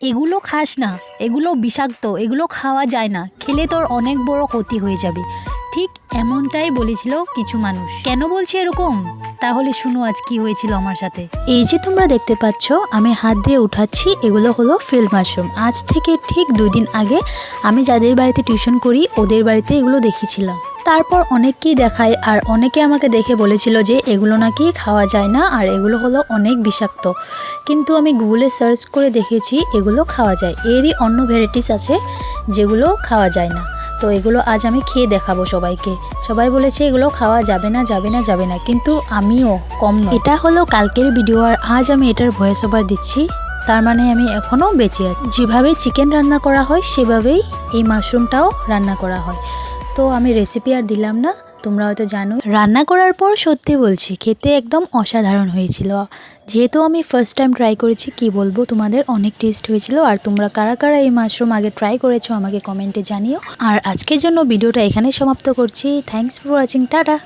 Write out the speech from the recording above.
এগুলো খাস না, এগুলো বিষাক্ত, এগুলো খাওয়া যায় না, খেলে তোর অনেক বড় ক্ষতি হয়ে যাবে। ঠিক এমনটাই বলেছিল কিছু মানুষ। কেন বলছি এরকম? তাহলে শুনো আজ কি হয়েছিল আমার সাথে। এই যে তোমরা দেখতে পাচ্ছ আমি হাত দিয়ে উঠাচ্ছি, এগুলো হলো ফিল্ড মাশরুম। আজ থেকে ঠিক 2 দিন আগে আমি যাদের বাড়িতে টিউশন করি ওদের বাড়িতে এগুলো দেখেছিলাম। তারপর অনেককেই দেখায় আর অনেকে আমাকে দেখে বলেছিল যে এগুলো নাকি খাওয়া যায় না আর এগুলো হলো অনেক বিষাক্ত। কিন্তু আমি গুগলে সার্চ করে দেখেছি এগুলো খাওয়া যায়। এরই অন্য ভ্যারাইটিস আছে যেগুলো খাওয়া যায় না। তো এগুলো আজ আমি খেয়ে দেখাবো সবাইকে। সবাই বলেছে এগুলো খাওয়া যাবে না যাবে না যাবে না, কিন্তু আমিও কম নয়। এটা হলো কালকের ভিডিও আর আজ আমি এটার ভয়েস ওভার দিচ্ছি। তার মানে আমি এখনও বেঁচে আছি। যেভাবে চিকেন রান্না করা হয় সেভাবেই এই মাশরুমটাও রান্না করা হয়। তো আমি রেসিপি আর দিলাম না, তোমরা হয়তো জানো। রান্না করার পর সত্যি বলছি খেতে একদম অসাধারণ হয়েছিল। যেহেতু আমি ফার্স্ট টাইম ট্রাই করেছি, কি বলবো তোমাদের, অনেক টেস্ট হয়েছিল। আর তোমরা কারা কারা এই মাশরুম আগে ট্রাই করেছো আমাকে কমেন্টে জানিও। আর আজকের জন্য ভিডিওটা এখানে সমাপ্ত করছি। Thanks for watching, tata.